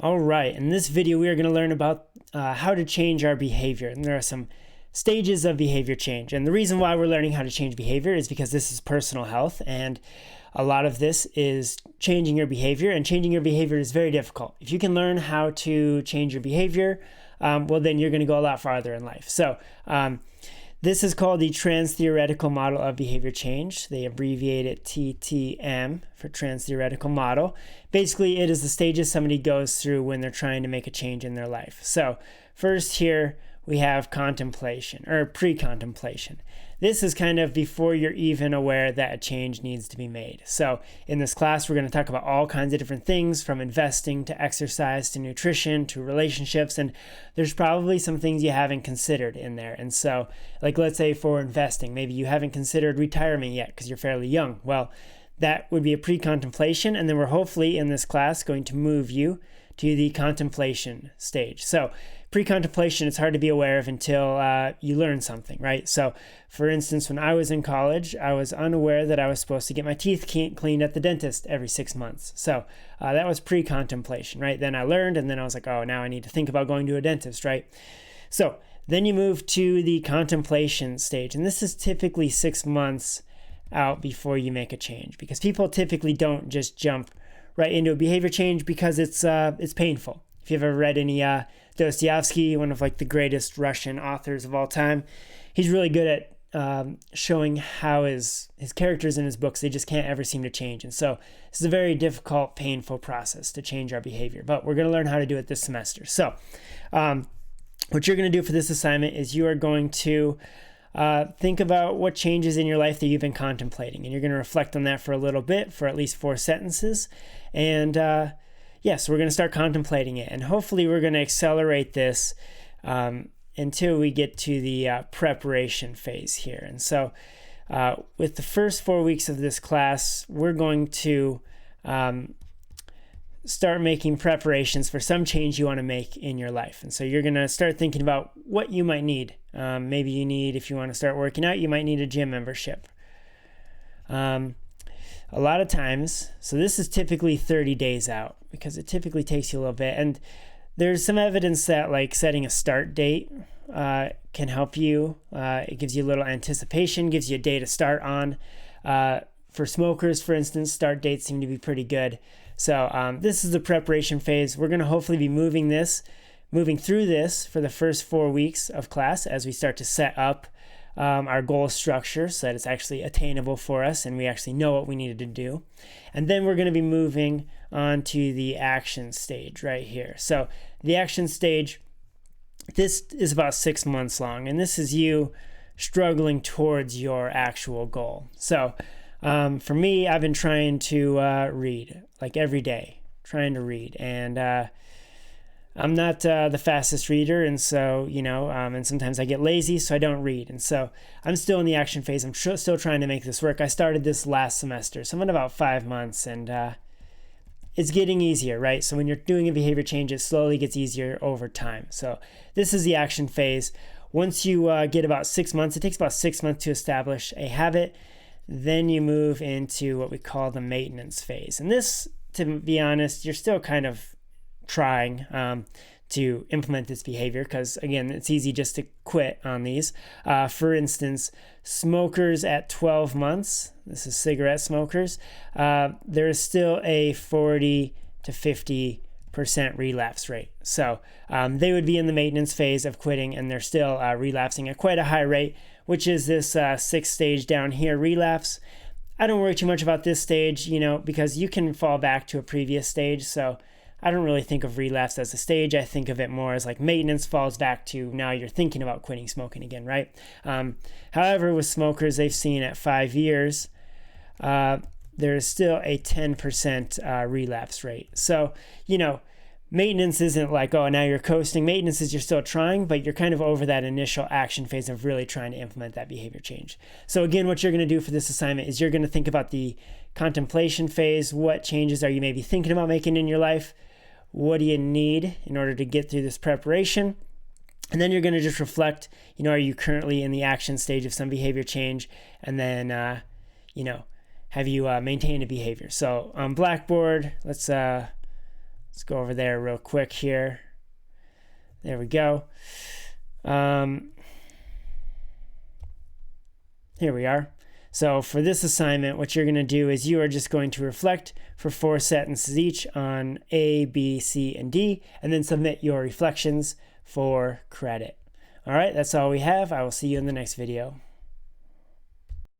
All right, in this video we are going to learn about how to change our behavior, and there are some stages of behavior change. And the reason why we're learning how to change behavior is because this is personal health, and a lot of this is changing your behavior, and changing your behavior is very difficult. If you can learn how to change your behavior, well then you're going to go a lot farther in life. So this is called the Transtheoretical Model of Behavior Change. They abbreviate it TTM for Transtheoretical Model. Basically, it is the stages somebody goes through when they're trying to make a change in their life. So first here we have contemplation, or pre-contemplation. This is kind of before you're even aware that a change needs to be made. So in this class, we're going to talk about all kinds of different things, from investing to exercise to nutrition to relationships. And there's probably some things you haven't considered in there. And so, like, let's say for investing, maybe you haven't considered retirement yet because you're fairly young. Well, that would be a pre-contemplation. And then we're hopefully in this class going to move you to the contemplation stage. So pre-contemplation, it's hard to be aware of until you learn something, right? So for instance, when I was in college, I was unaware that I was supposed to get my teeth cleaned at the dentist every 6 months. So that was pre-contemplation, right? Then I learned, and then I was like, oh, now I need to think about going to a dentist, right? So then you move to the contemplation stage, and this is typically 6 months out before you make a change, because people typically don't just jump right into a behavior change because it's painful. If you've ever read any Dostoevsky, one of like the greatest Russian authors of all time, he's really good at showing how his characters in his books, they just can't ever seem to change. And so this is a very difficult, painful process to change our behavior, but we're going to learn how to do it this semester. So what you're going to do for this assignment is you are going to think about what changes in your life that you've been contemplating, and you're going to reflect on that for a little bit, for at least 4 sentences. And yes, we're going to start contemplating it, and hopefully we're going to accelerate this until we get to the preparation phase here. And so with the first 4 weeks of this class, we're going to start making preparations for some change you want to make in your life. And so you're going to start thinking about what you might need. Maybe you need, if you want to start working out, you might need a gym membership. A lot of times, so this is typically 30 days out, because it typically takes you a little bit. And there's some evidence that like setting a start date can help you. It gives you a little anticipation, gives you a day to start on. For smokers, for instance, start dates seem to be pretty good. So this is the preparation phase. We're going to hopefully be moving through this for the first 4 weeks of class as we start to set up our goal structure so that it's actually attainable for us and we actually know what we needed to do. And then we're going to be moving on to the action stage right here. So the action stage, this is about 6 months long, and this is you struggling towards your actual goal. So for me, I've been trying to read like every day, and I'm not the fastest reader, and so, and sometimes I get lazy, so I don't read. And so I'm still in the action phase. I'm still trying to make this work. I started this last semester, so I'm in about 5 months, and it's getting easier, right? So when you're doing a behavior change, it slowly gets easier over time. So this is the action phase. Once you get about 6 months, it takes about 6 months to establish a habit. Then you move into what we call the maintenance phase. And this, to be honest, you're still kind of trying to implement this behavior because, again, it's easy just to quit on these. For instance, smokers at 12 months, this is cigarette smokers, there is still a 40 to 50% relapse rate. So they would be in the maintenance phase of quitting, and they're still relapsing at quite a high rate, which is this 6th stage down here, relapse. I don't worry too much about this stage, because you can fall back to a previous stage. So I don't really think of relapse as a stage. I think of it more as like maintenance falls back to now you're thinking about quitting smoking again, right? However, with smokers, they've seen at 5 years, there is still a 10% relapse rate. So, maintenance isn't like, oh, now you're coasting. Maintenance is you're still trying, but you're kind of over that initial action phase of really trying to implement that behavior change. So again, what you're going to do for this assignment is you're going to think about the contemplation phase. What changes are you maybe thinking about making in your life? What do you need in order to get through this preparation? And then you're going to just reflect, are you currently in the action stage of some behavior change? And then, have you maintained a behavior? So on Blackboard, let's Let's go over there real quick here. There we go. Here we are. So for this assignment, what you're going to do is you are just going to reflect for 4 sentences each on A, B, C, and D, and then submit your reflections for credit. All right, that's all we have. I will see you in the next video.